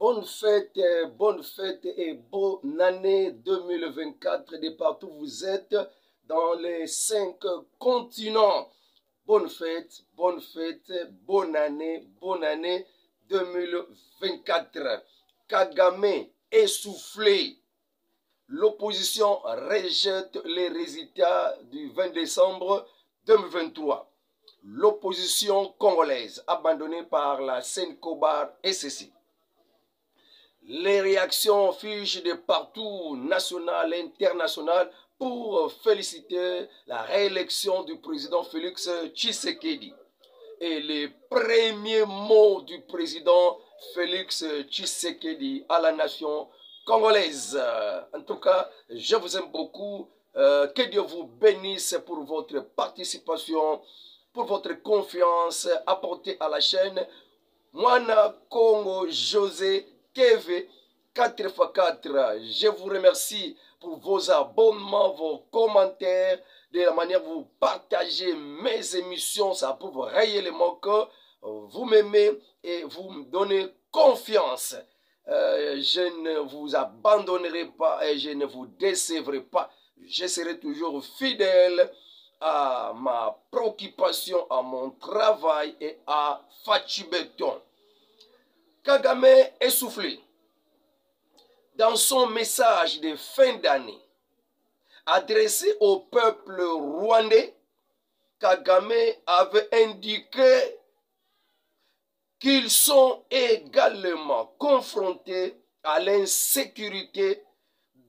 bonne fête et bonne année 2024 de partout où vous êtes dans les 5 continents. Bonne fête, bonne année 2024. Kagame essoufflé. L'opposition rejette les résultats du 20 décembre 2023. L'opposition congolaise abandonnée par la Senkobar SSI. Les réactions fichent de partout, nationales et internationales, pour féliciter la réélection du président Félix Tshisekedi. Et les premiers mots du président Félix Tshisekedi à la nation congolaise. En tout cas, je vous aime beaucoup. Que Dieu vous bénisse pour votre participation, pour votre confiance apportée à la chaîne. Mwana Congo José Keve 4x4. Je vous remercie pour vos abonnements, vos commentaires, de la manière dont vous partagez mes émissions. Ça prouve réellement que vous m'aimez et vous me donnez confiance. Je ne vous abandonnerai pas et je ne vous décevrai pas. Je serai toujours fidèle à ma préoccupation, à mon travail et à Fachibeton. Kagame essoufflé. Dans son message de fin d'année, adressé au peuple rwandais, Kagame avait indiqué qu'ils sont également confrontés à l'insécurité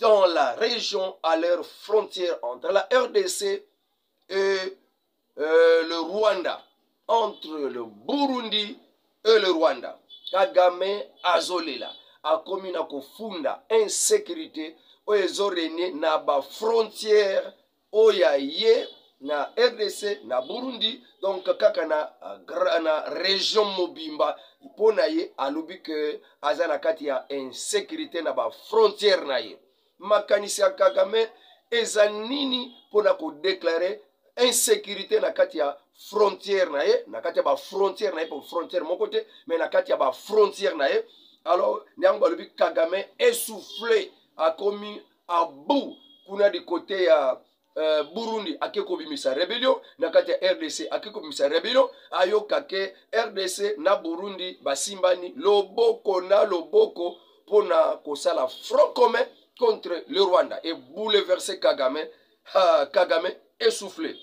dans la région, à leur frontière entre la RDC et le Rwanda, entre le Burundi et le Rwanda. Kagame azolela akomi na kofunda insécurité oyo ezorenie na ba frontière oya ye na RDC na Burundi, donc kaka na région mobimba mpona ye alobi ke aza na kati ya insécurité na ba frontière na ye. Makanisi ya Kagame eza nini mpona kodéclarer insécurité na kati ya frontière na ye, na kati ya ba frontière na ye, pour frontière moko te mais na kati ya ba frontière na ye. Alors nyango balobi Kagame essoufflé akomi à bout kuna di côté ya Burundi akeko bimisa rébellion, na kati ya RDC akeko bimisa rébellion, ayoka ke RDC na Burundi basimbani loboko na loboko pona kosala front commun contre le Rwanda et bouleverser Kagame. Kagame essoufflé.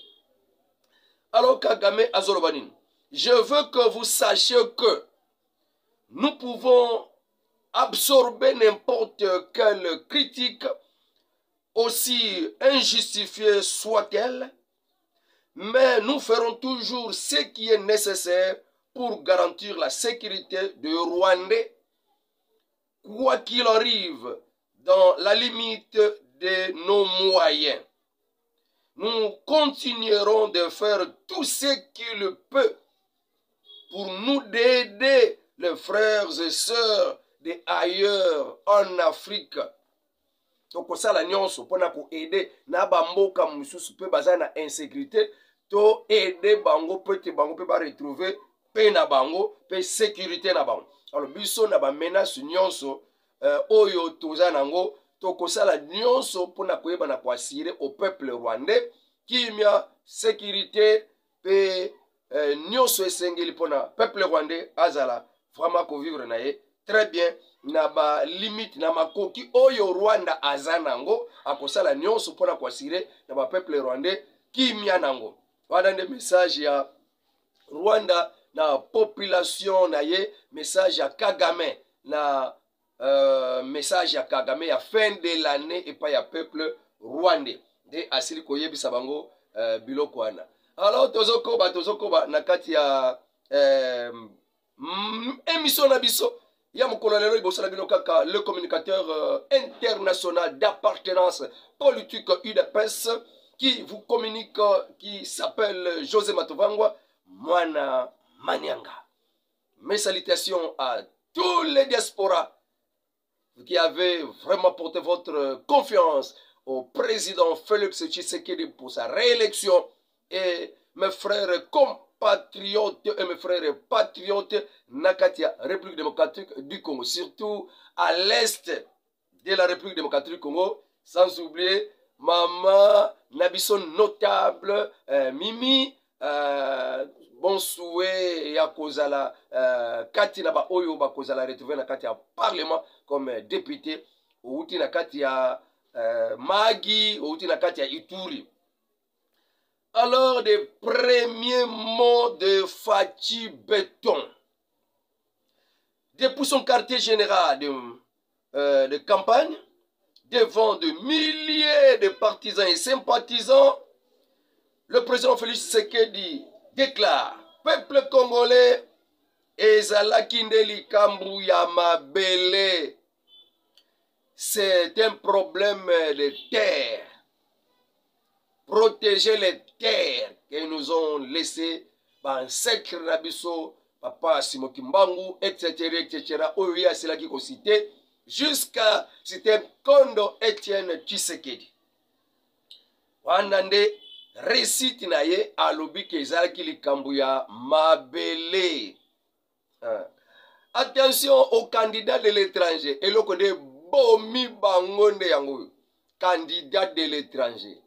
Alors Kagame azolobanin, je veux que vous sachiez que nous pouvons absorber n'importe quelle critique, aussi injustifiée soit-elle, mais nous ferons toujours ce qui est nécessaire pour garantir la sécurité des Rwandais, quoi qu'il arrive, dans la limite de nos moyens. Nous continuerons de faire tout ce qu'il peut pour nous d'aider les frères et sœurs de ailleurs en Afrique. Donc ça la nyonso pona ko aider na bamboka mususu pe bazana insécurité to aider bango peut bango pe ba retrouver pe na bango pe sécurité na bango. Alors biso na ba menace nyonso oyo tozana ngo to ko sala nyonso pona ko yeba na ko assurer au peuple rwandais kimia sécurité pe nyonso esengeli pona peuple rwandais azala vraiment ko vivre na ye très bien na ba limite na makoki oyo Rwanda azanango akosala nyonso pona ko assurer na ba peuple rwandais kimia nango. Wana nde message ya Rwanda na population na ye, message ya Kagame na message ya Kagame ya fin de l'année et pas ya peuple rwandais de asili koyebisa bango biloko wana. Alors tozokoba na kati ya émission na biso ya mokolo lelo ibosala bino kaka le communicateur international d'appartenance politique UDPS qui vous communique, qui s'appelle José Matovangwa Mwana Manyanga. Mes salutations à tous les diasporas qui avaient vraiment porté votre confiance au président Félix Tshisekedi pour sa réélection, et mes frères patriotes et mes frères patriotes Nakatia, République démocratique du Congo, surtout à l'est de la République démocratique du Congo, sans oublier Maman Nabison notable, Mimi, bon souhait ya kozala kati na ba oyo ba kozala retrouver na kati ya parlement comme député outi na kati ya Magi outi na kati ya Ituri. Alors des premiers mots de Fachi Béton depuis son quartier général de campagne devant de milliers de partisans et sympathisants, le président Félix Tshisekedi déclare peuple congolais ezalaki nde likambo ya mabele, c'est un problème de terre, protéger les terres que nous ont laissées par Sekre Nabiso, Papa Simoki Mbangu, etc. Oyo asilaki ko cité jusqu'à citer Kondo Etienne Tshisekedi. Wandande récite na ye alobi ke ezalaki likambo ya mabele. Attention aux candidats de l'étranger. Et le connaît bomi bangonde yango. Candidat de l'étranger.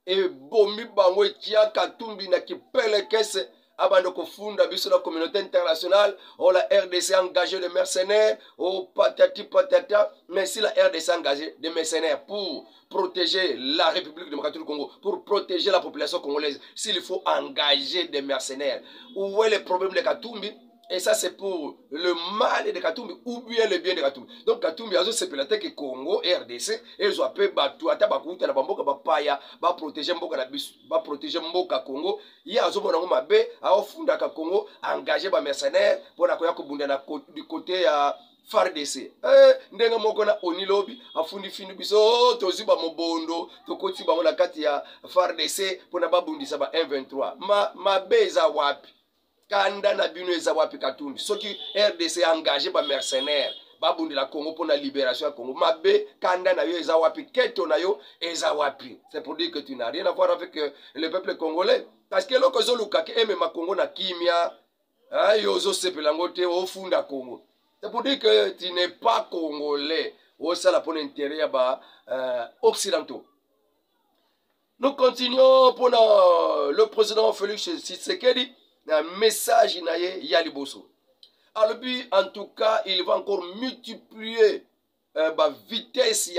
Et bomi bango tia katumbi na kipele kese abando kofunda biso la communauté internationale. Oh la RDC engagé de mercenaires. Oh patati patata. Mais si la RDC engagé de mercenaires pour protéger la République démocratique du Congo, pour protéger la population congolaise, s'il faut engager des mercenaires, où est le problème de Katumbi? Et ça, c'est pour le mal de Katumbi ou bien le bien de Katumbi. Donc, Katumbi a ce pélaté que Congo et RDC, ils ont appelé Batu, Atabakuta, la Bamboka, Bapaya, va protéger Mboka, va protéger Mboka Congo. Il y a un homme qui a fondé Congo, engagé des mercenaires pour la du côté à FARDC. Ndenga moko na onilobi afundi fini biso tozi ba mobondo tokoti ba na kati ya FARDC pour na babundisa ba M23. Ma beza wapi? Kanda na bino eza wapi Katumbi? Soki RDC engagé ba mercenaires babundi la Congo pour la libération du Congo. Mabe kanda na yo eza wapi? Keto na yo eza wapi? C'est pour dire que tu n'as rien à voir avec le peuple congolais. Parce que loko zo luka ke eme ma Congo na kimia, yo zo sepelango te o funda Congo. C'est pour dire que tu n'es pas congolais. Au sein pour l'intérêt occidentaux. Nous continuons pour le président Félix Tshisekedi. Un message Yali Bosso. Alors, en tout cas, il va encore multiplier la vitesse.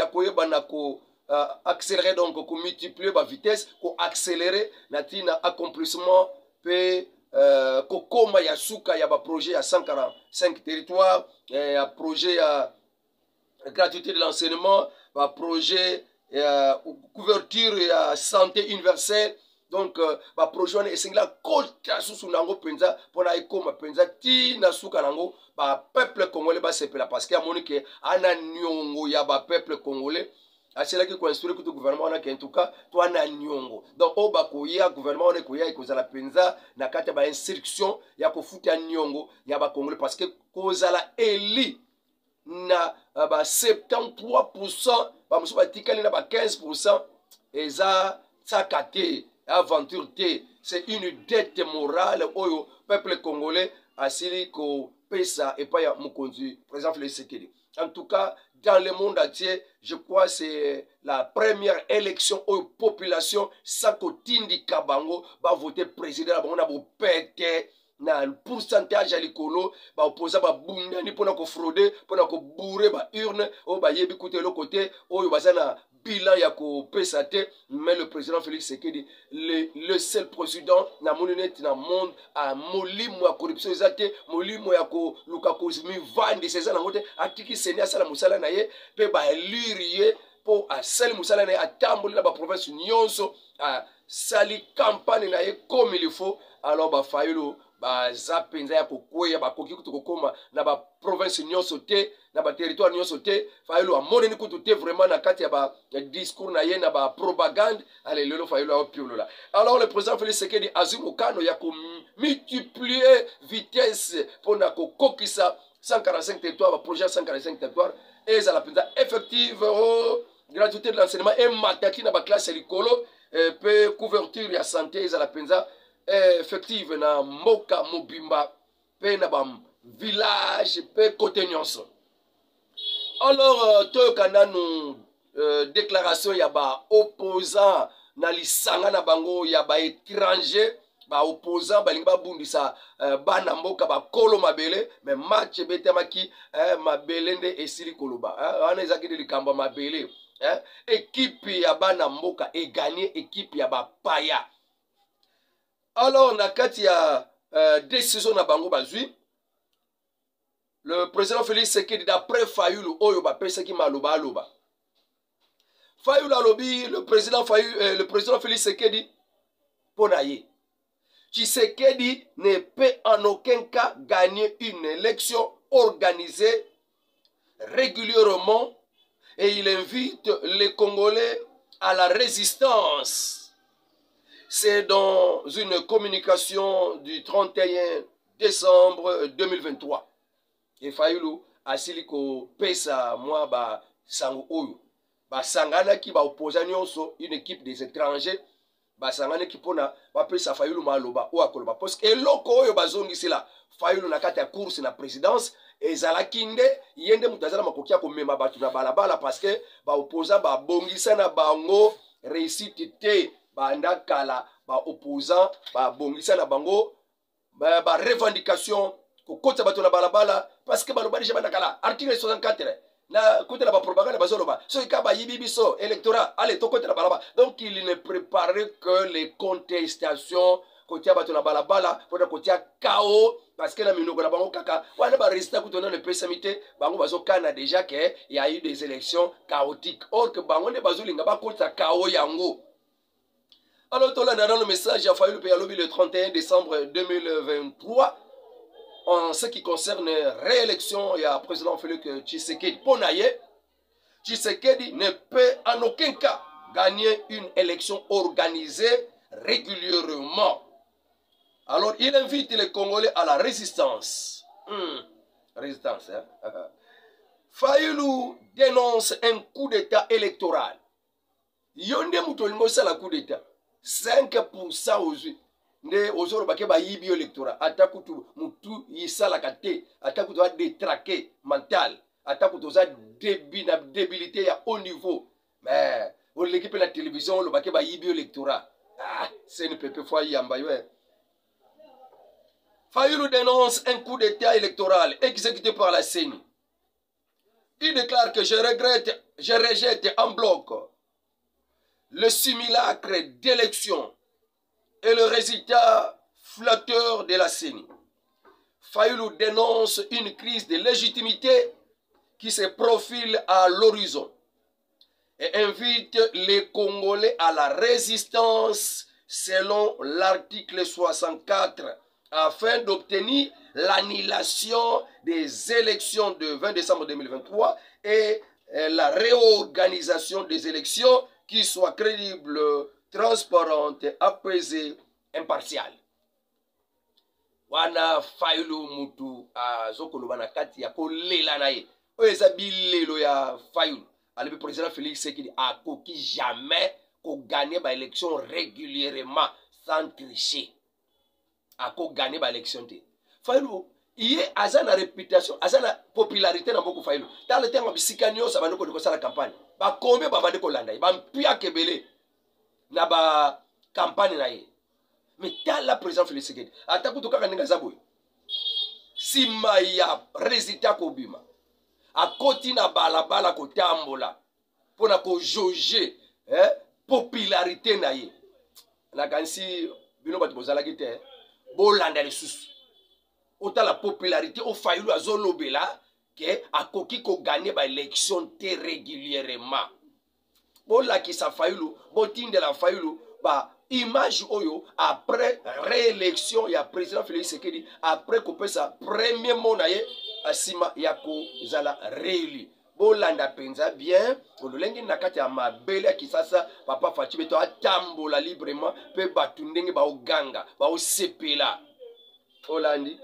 Accélérer donc, multiplier la vitesse, accélérer l'accomplissement de Kokoma Yasuka, il y a un projet à 145 territoires, un projet à gratuité de l'enseignement, un projet à couverture et à santé universelle. Donc, un projet est singla kota sous nango penza pour na ekoma penza ti na suka nango ba peuple congolais ba sepela parce que amoni ke ana nyongo ya ba peuple congolais. C'est là que construire le gouvernement en tout cas toi na nyongo donc au bakoya gouvernement on ekoya ekozala penza na kati ba instruction ya kofuta nyongo ya ba congolais parce que kozala eli na ba 73% ba musu ba tikali na ba 15% eza sakate aventure T, c'est une dette morale au peuple congolais asili ko pesa et pas ya mukonzi président Félix Tshisekedi. En tout cas, dans le monde entier, je crois que c'est la première élection où la population Sakotindi Kabango va voter président. On a beau péter na pourcentage à l'écolo, ba opposa ba bunda ni pona ko frauder, pona ko bourrer ba urne, o ba yebi côté le côté, o bazana bilan ya ko pesate, mais le président Félix Tshisekedi le seul président na monunet na monde a molimo ya corruption ezate, molimo ya ko luka ko mi vandi seza na ngote atiki senia sala musala na ye pe ba lirie po a sel musala na ye atamboli na ba province nyonso a sali campagne na ye comme il faut. Alors ba fayelo baza penza ya kokwea bakoki kutu kokoma na ba province nyonso te na ba territoire nyonso te fayelo amoneni kutu te vraiment na kati ya ba discours na ye na ba propagande ale lelo fayelo a piolola. Alors le président Félix Tshisekedi azimukano ya ko multiplier vitesse pona ko kokisa 145 territoires ba projet 145 territoires et ça la penza effective gratuité de l'enseignement et mataki na ba classe likolo pe couverture ya santé et ça la penza effective na mboka mobimba pe na ba village pe côté nyonso. Alors toyokana nous déclaration ya ba opposant na lisanga na bango ya ba étranger ba opposant balingi babundisa bana mboka bakolo mabele mais match betemaki mabele nde esili koloba wana ezaki de likambo mabele équipe ya bana mboka e gagné équipe ya bapaya. Alors na kati ya décision na bango bazui le président Félix Tshisekedi d'après Fayulu oyo bapesaki maloba aloba Fayulu alobi le président Félix Tshisekedi pona ye Tshisekedi ne peut en aucun cas gagner une élection organisée régulièrement et il invite les Congolais à la résistance. C'est dans une communication du 31 décembre 2023. Et Fayulu asiliko pesa moi ba sango oyo ba sangana ki ba opposant nyonso une équipe des étrangers ba sangana ki pona ba pesa Fayulu maloba o akoloba parce que eloko oyo bazongisi la Fayulu na kati ya course na présidence ezalaki nde yende mutu azala makoki ya komema bato na balabala parce que ba opposant ba bongisa na bango réussite te banda kala ba opposant ba bongisa na bango ba revendication ko kota bato na balabala parce que baloba déjà banda kala article 64 na côté la propagande bazoloba so ikaba yibibiso électorat allez to côté la balabala donc il ne préparait que les contestations côté bato na balabala pour côté chaos parce que la minoko na bango kaka wana ba résultat kutona le PSMT bango bazo kana déjà que il y a eu des élections chaotiques or que bango ne bazolinga ba kota chaos yango. Alors dans le message a fallu le 31 décembre 2023 en ce qui concerne réélection, il y a président Félix Tshisekedi Ponaye. Tshisekedi ne peut en aucun cas gagner une élection organisée régulièrement. Alors il invite les Congolais à la résistance. Résistance, hein? Fayulu dénonce un coup d'état électoral. Yonde Moutolingo c'est la coup d'état. 5% aujourd'hui. Nde ozoro bake ba yibi électorat atakutu mutu yisala kate atakutu a détraqué mental atakutu za débilité à haut niveau mais pour l'équipe de la télévision le bake ba yibi électorat c'est une pépé fois yamba yo. Fayulu dénonce un coup d'état électoral exécuté par la CENI. Il déclare que je rejette en bloc le simulacre d'élection et le résultat flatteur de la CENI. Fayulu dénonce une crise de légitimité qui se profile à l'horizon et invite les Congolais à la résistance selon l'article 64 afin d'obtenir l'annulation des élections de 20 décembre 2023 et la réorganisation des élections qui soient crédibles, transparente, apaisée, impartiale. Wana Fayulu mutu azokoloba na kati ya kolela na ye. Oyo eza bilelo ya Fayulu. Alebi président Félix Tshisekedi akoki jamais ko gagner ba élection régulièrement sans tricher. Ako gagner ba élection te. Fayulu iye azana réputation, azana popularité na mboko Fayulu. Dans le temps bisika nyonso bandeko ko sala campagne. Ba combien ba bandeko landa, ba mpia kebele. Na ba campagne na ye mais tala président Félix Tshisekedi atakutu kaka ndinga zaboy sima ya résultat kobima akoti na balabala kotambola pona ko jauger popularité na ye na kansi bino bato bozalaki te bolanda lisusu otala popularité o Fayulu azolobela ke akoki ko gagner ba élection te régulièrement. Bola qui sa Fayulu, botinde la Fayulu, ba image oyo après réélection ya président Félix Tshisekedi après couper sa premier monaye asima yako zala réélu. Bolanda penza bien, ololengi nakati ya mabele ki sasa papa Fachi beto atambola librement pe batundenge ba oganga, ba osepela. Olandi.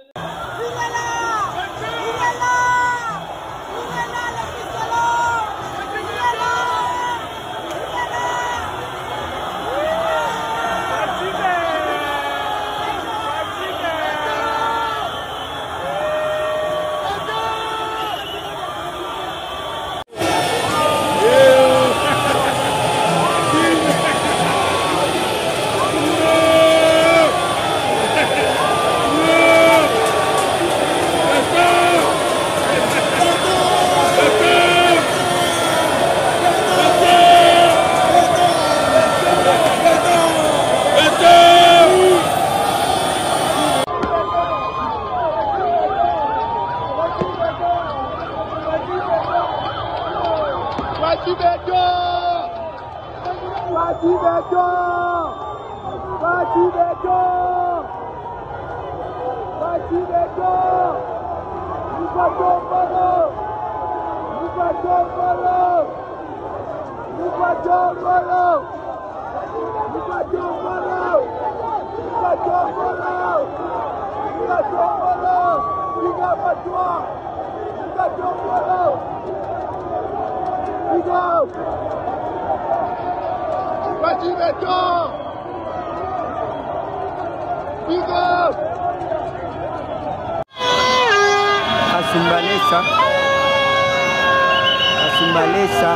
Asumbalesa.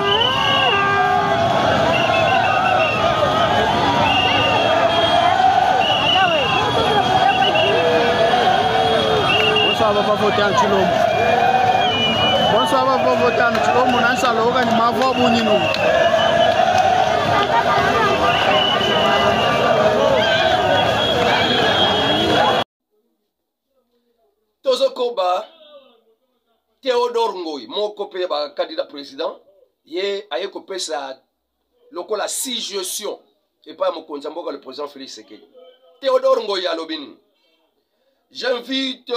Bonsoir, papa voter en Chilombo. Bonsoir, papa voter en Chilombo. On a un salon, on a un mavo bonino. Tozokoba Théodore Ngoy, mon copain candidat président, il a coupé sa lokola si gestion et pas mon konzamboka le président Félix Sekedi. Théodore Ngoy à l'obin. J'invite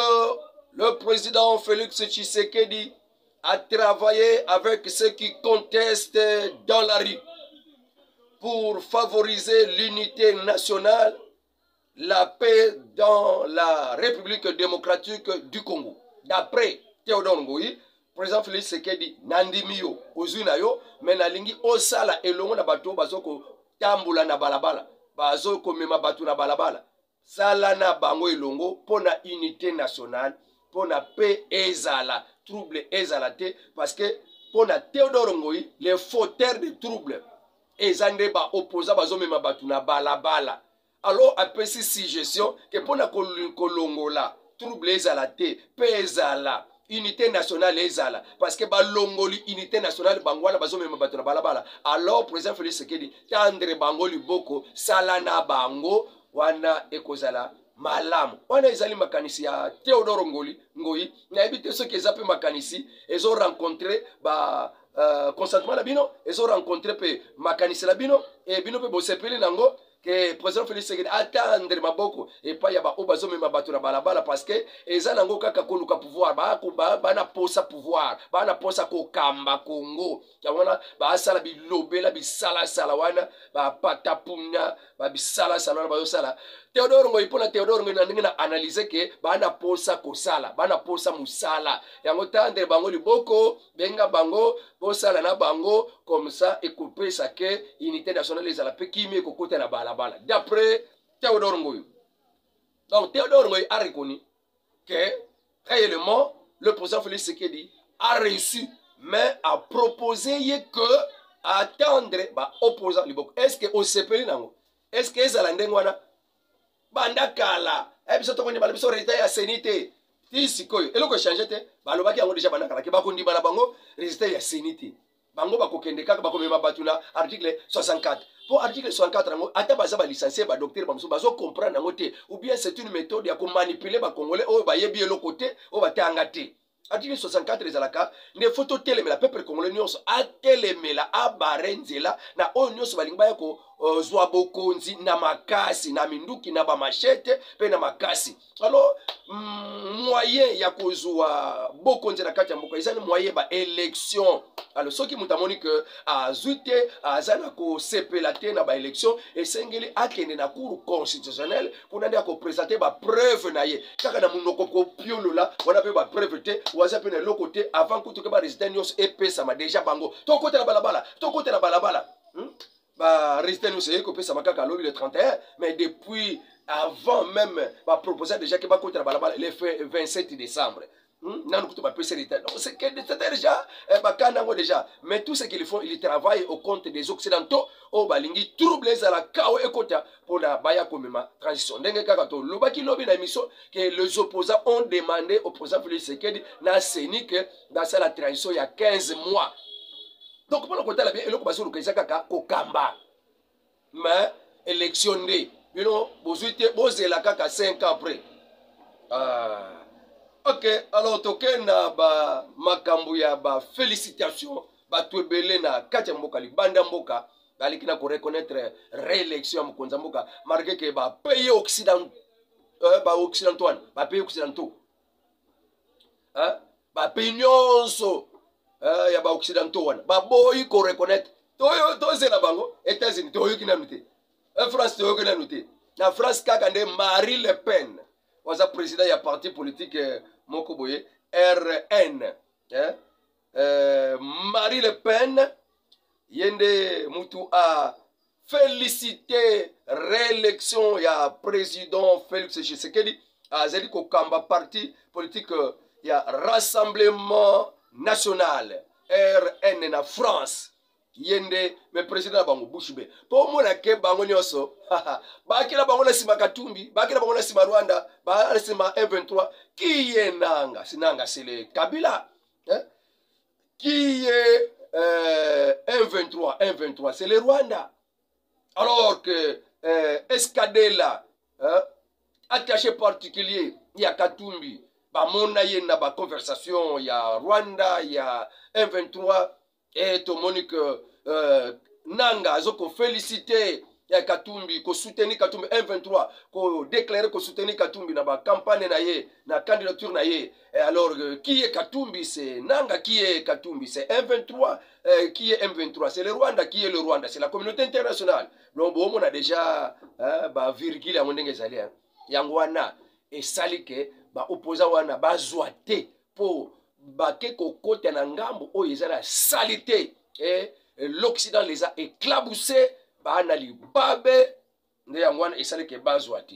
le président Félix Tshisekedi à travailler avec ceux qui contestent dans la rue pour favoriser l'unité nationale, la paix dans la République démocratique du Congo. D'après Théodore Ngoy, président Félix Sekedi nandimiyo ozunayo menalingi osala elongo na bato bazoko tambula na balabala bazoko mema bato na balabala sala na bango elongo pona unité nationale pona paix ezala trouble ezala te parce que pona Théodore Ngoy les fauteurs de trouble ezande ba opposa bazomema bato na balabala. Alors, après cette suggestion, que pour la kolongola, trouble ezala te, paix ezala, unité nationale ezala, parce que ba longoli unité nationale bangwana bazo mema bato na balabala. Alors, président Félix Sekedi, tendre bangoli boko, salana bango, wana ekozala malamu. Wana ezali makanisi ya Théodore Ngoy, na ebite ceux qui ezapé makanisi, ils ont rencontré ba consentement la bino, ils ont rencontré pe makanisi la bino, et bino pe bosepeli nango. Que président Félix Sekedi attendre maboko et pas yaba obazo mema bato na balabala parce que eza nango kaka koluka pouvoir bana posa pouvoir bana posa ko kamba Congo yangona ba sala bilobela bisala sala wana ba patapuna ba bisala sala wana ba sala Théodore Ngoy pona Théodore Ngoy ndenge na analyser que bana posa ko sala bana posa musala yango tande bango liboko benga bango posala na bango comme ça et couper ça que unité nationale les ala pe kimi ko côté na balabala. D'après Théodore Ngoy. Donc Théodore Ngoy a reconnu que réellement le président Félix Sekedi a reçu mais a proposé que attendre ba opposant liboko. Est-ce que au CPL nango? Est-ce que ezala ndengwana bandakala ebiso to koni balabiso résultat ya sénité ti sikoyo eloko changer te balobaki yango déjà bandakala ke bakondi bana bango résultat ya sénité bango bakokende kaka bakomema batuna article 64. Pour article 64 nango ata baza ba licencié ba docteur bamuso bazo comprendre nango te ou bien c'est une méthode ya ko manipuler ba congolais o ba yebi eloko te o ba tanga te. Article 64 ezalaka ne photo telemela peuple congolais nyonso a telemela a barenzela na o nyonso balingi baya ko zwa bokonzi na makasi na minduki na ba machete pe na makasi. Alors moyen ya kozwa bokonzi na kati ya mboka ezali moyen ba élection. Alors ceux qui mutamoni que azute azana ko sepela te na ba élection esengeli akende na cour constitutionnelle pour nande ko présenter ba preuve na ye kaka na munoko ko piolola wana pe ba preuve te waza pe na le côté avant que tout ba résident nyos epesa ma déjà bango to côté la balabala ba résident nyos e ko pesa makaka lobi le 31 mais depuis avant même ba proposer déjà que ba côté la balabala le 27 décembre. C'est déjà déjà mais tout ce qu'ils font ils travaillent au compte des occidentaux au balingi trouble à la kao ekota pour la baya komema transition ndenge kaka to lobaki lobi na émission que les opposants ont demandé au président Félix Sekedi na seni que dans la transition il y a 15 mois donc pour le côté la bien eloko baso lokisa kaka kokamba mais élection ndé bino bozuite bozela kaka 5 ans après Ok, alors toke na ba makambu ya ba félicitations bato ebele na kati ya mboka libanda mboka baliki na koreconnaître réélection ya mokonzi ya mboka marke ke bapays occidentaux wana bapays occidentaux bapays nyonso ya baoccidentaux wana baboyi koreconnaître tozela bango États-Unis toyoki nanu te France toyoki nanu te na France kaka nde Marie Le Pen waza président ya parti politique moko boye RN Marie Le Pen yende mutu a félicité réélection ya président Félix Tshisekedi azali kokamba parti politique ya Rassemblement National RN na France yende me président bango Bushbe po mona ke bango nyoso bakila bango na sima Katumbi bakila bango na sima Rwanda ba sima M23 qui est nanga sinanga c'est le Kabila qui est M23 c'est le Rwanda alors que Escadela attaché particulier il y a Katumbi ba mona yena ba conversation il y a Rwanda il y a M23 et to Monique nanga azoko féliciter ya Katumbi ko soutenir Katumbi M23 ko déclarer ko soutenir Katumbi na ba campagne na ye na candidature na ye et alors qui est Katumbi c'est nanga qui est Katumbi c'est M23 qui est M23 c'est le Rwanda qui est le Rwanda c'est la communauté internationale donc bon on a déjà ba virgule ya ndenge ezali yango wana esalike ba opposant wana bazwa te po bake kokota na ngambo oyo ezala salité et l'Occident les a éclaboussés bana libabe nde yango wana esalike bazwa te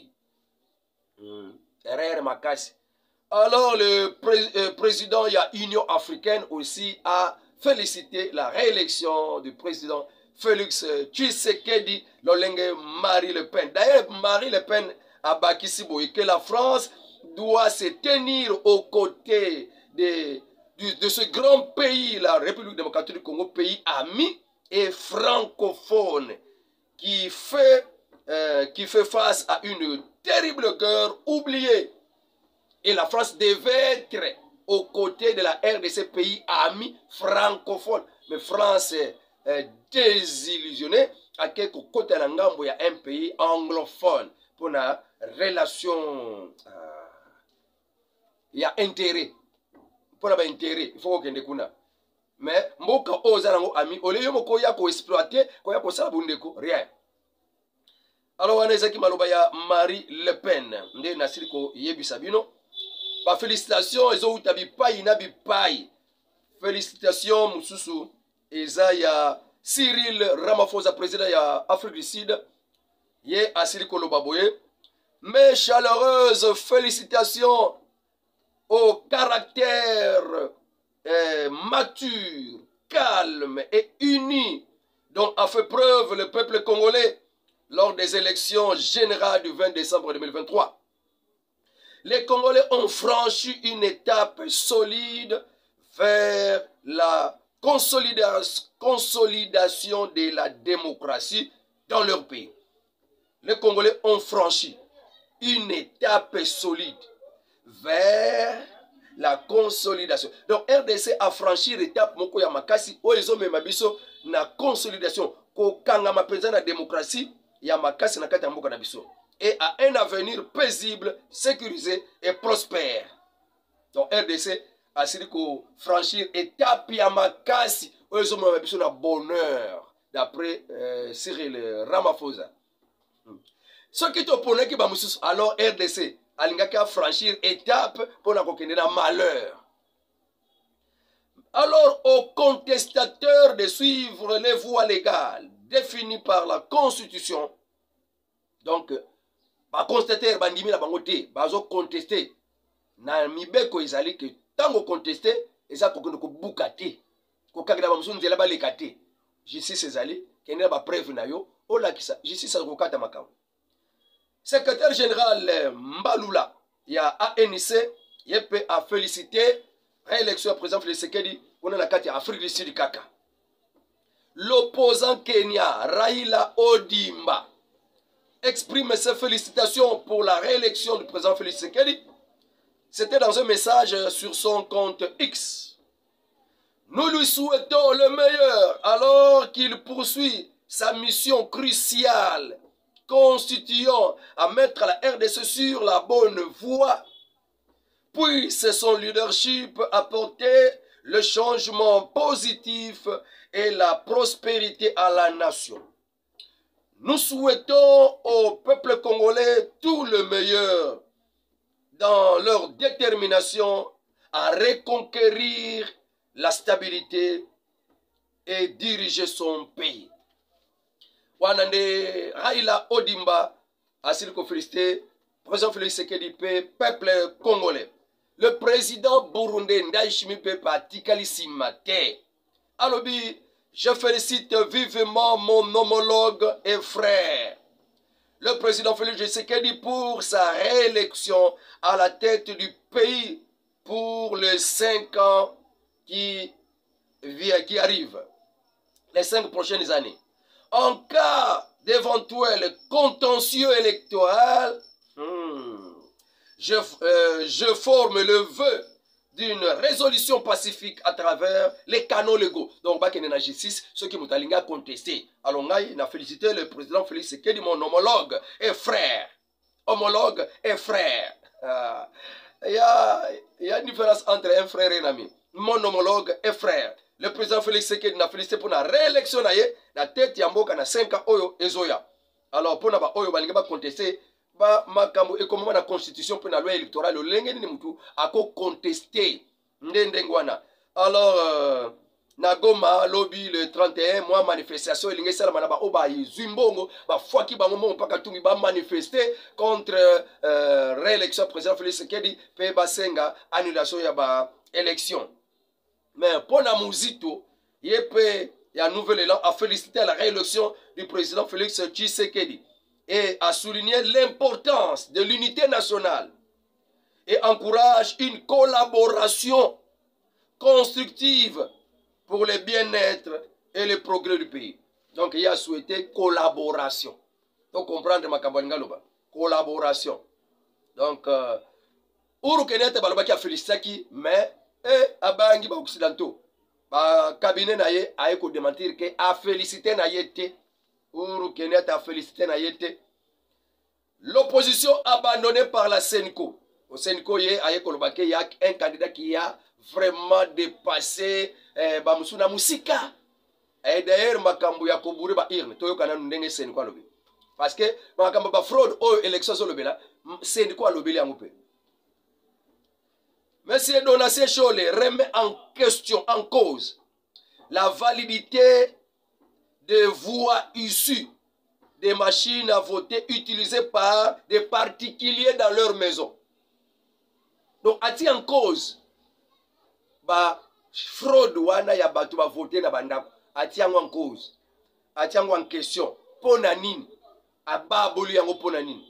erreur makasi. Alors le président il y a Union africaine aussi a félicité la réélection du président Félix Tshisekedi lolenge Marie Le Pen. D'ailleurs Marie Le Pen a bakisi boye que la France doit se tenir aux côtés de ce grand pays, la République démocratique du Congo, pays ami et francophone, qui fait face à une terrible guerre oubliée. Et la France devait être aux côtés de la RDC, pays ami francophone. Mais France est désillusionnée à quelque côté de il y a un pays anglophone pour la relation. Il y a intérêt. Pour la intérêt, il faut qu'on ait kuna. Mais mboka ozalango ami, ole yo moko ya ko exploiter, ko ya ko sala bundeko, rien. Alors on ezaki maloba ya Marie Le Pen, nde nasili ko yebisa bino. Ba félicitations ezo utabi pai na bipai. Félicitations mususu eza ya Cyril Ramaphosa président ya Afrique du Sud. Ye asili ko loba boye. Mes chaleureuses félicitations au caractère mature, calme et uni dont a fait preuve le peuple congolais lors des élections générales du 20 décembre 2023. Les Congolais ont franchi une étape solide vers la consolidation de la démocratie dans leur pays. Les Congolais ont franchi une étape solide vers la consolidation. Donc RDC a franchi l'étape moko ya makasi oezo memabiso na consolidation ko kanga mapenza na démocratie ya makasi na kati ya mboka na biso et a un avenir paisible, sécurisé et prospère. Donc RDC a sili ko franchir étape ya makasi oezo memabiso na bonheur d'après Cyril Ramaphosa. Ce qui te pone ki ba mususu alors RDC alingaki a franchir étape pour la kokende na malheur. Alors aux contestateurs de suivre les voies légales définies par la Constitution. Donc, ba constater bandimi la bango te, bazo contester na mibeko ezali ke tango contester eza kokende ko bukate. Ko kagida ba musu nzela ba lekate. Justice ezali kende ba preuve na yo olakisa justice ko kata makam. Secrétaire général Mbalula, il y a ANC, il a félicité réélection à président Félix Tshisekedi, on a la carte Afrique du Sud Kaka. L'opposant Kenya, Raila Odinga, exprime ses félicitations pour la réélection du président Félix Tshisekedi. C'était dans un message sur son compte X. Nous lui souhaitons le meilleur alors qu'il poursuit sa mission cruciale constituant à mettre la RDC sur la bonne voie. Puisse son leadership apporter le changement positif et la prospérité à la nation. Nous souhaitons au peuple congolais tout le meilleur dans leur détermination à reconquérir la stabilité et diriger son pays. Wanande Raila Odimba a félicité président Félix Tshisekedi peuple congolais. Le président burundais Ndayishimiye Pepa Tikali Simate. Alobi, je félicite vivement mon homologue et frère, le président Félix Tshisekedi, pour sa réélection à la tête du pays pour les 5 ans qui arrivent, les 5 prochaines années. En cas d'éventuel contentieux électoral, je forme le vœu d'une résolution pacifique à travers les canaux légaux. Donc, il y a justice, ceux qui m'ont contesté. Alors, on a félicité le président Félix Tshisekedi, mon homologue et frère. Homologue et frère. Il y a une différence entre un frère et un ami. Mon homologue et frère. Le président Félix Tshisekedi n'a félicité pour la réélection na tête ya mboka na 5 ans oyo ezoya. Alors pour na ba oyo balinga ba contester ba makambo et comme na constitution pour la loi électorale le lenge ni mutu ako contester ndengwana. Alors na Goma lobby le 31 mois manifestation elinge sala mana ba oba yizimbongo ba fwaki ba momo mpaka tungi ba manifester contre réélection président Félix Tshisekedi pe basenga annulation ya ba élection. Mais pour la Mouzito, il y a un nouvel élan à féliciter la réélection du président Félix Tshisekedi et à souligner l'importance de l'unité nationale et encourage une collaboration constructive pour le bien-être et le progrès du pays. Donc il a souhaité collaboration. Donc comprendre ma Kabangaloba. Collaboration. Donc, Ouro Kenyatta Balobaki a félicité, mais abangi ba occidentaux ba cabinet na ye a ko démentir que a félicité na yete Ouro Kenyatta a félicité na yete l'opposition abandonnée par la Senko. Au Senko ye a ko lobake ya un candidat qui a vraiment dépassé ba musuna musika et d'ailleurs makambo ya kobure ba irne to yokana ndenge Senko alobi parce que makambo ba fraude au élection zo lobela Senko alobeli yango pe. Monsieur Donatien Chole remet en question, en cause, la validité des voix issues des machines à voter utilisées par des particuliers dans leur maison. Donc, a-t-il en cause la fraude wana ya batu ba voter na bandako? A-t-il en cause? A-t-il en question? Ponanine, ababoli yango ponanine.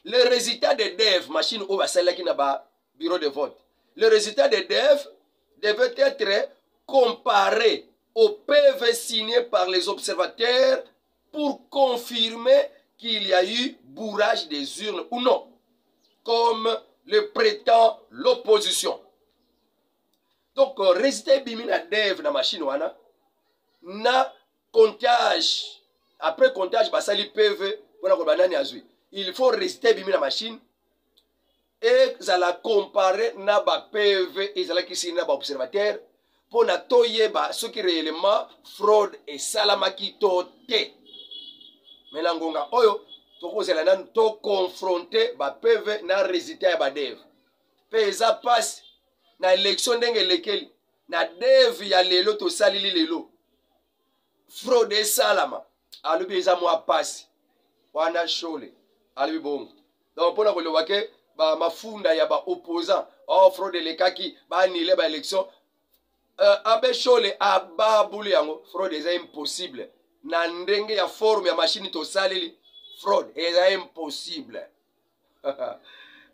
Le résultat des DEV, machine au basala qui n'a pas bureau de vote. Le résultat des DEV devait être comparé au PV signé par les observateurs pour confirmer qu'il y a eu bourrage des urnes ou non, comme le prétend l'opposition. Donc, résultat bimina DEV na machine wana na comptage. Après comptage, basali PV pour la banane azui. Il faut résultat bimina machine. Et ça la comparer na ba PV et ça la qui signe na ba observateur pour na toyeba ce qui réellement fraude et salamaki toté. Mais langonga oyo to kozela nan to confronter ba PV na résultat ya ba DEV. Pesa passe na élection ndenge lekeli na DEV ya lelo to salili lelo. Fraude et salama alubi eza mwa passe wana Chole alubi bongo. Donc pour na koloba ke ba mafunda ya ba opposant fraude le kaki ba annuler ba élection abe Chole ababuli yango fraude est impossible na ndenge ya forme ya machine to salili fraude est impossible.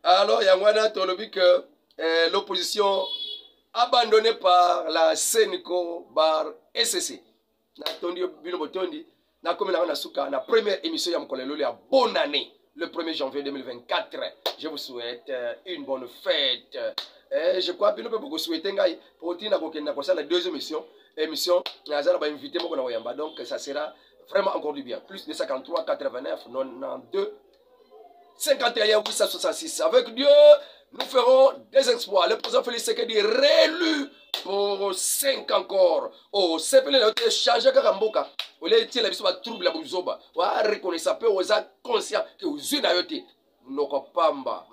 Alors yangwana tolobi que l'opposition abandonnée par la Senko bar SCC na tondi bino botondi na komela na suka na première émission ya mkolelo ya bonne année le 1er janvier 2024. Je vous souhaite une bonne fête. Et je crois que nous pouvons souhaiter pour la deuxième émission, donc ça sera vraiment encore du bien. Plus de 53, 89, 92, 51, 866. Avec Dieu, nous ferons des exploits. Le président Félix Tshisekedi réélu pour 5 encore. Oh, c'est pour les changer Kakamboka. Vous voulez dire la mission trouble la bouzoba. Vous reconnaissez peu, vous êtes conscient que vous êtes Nokapamba.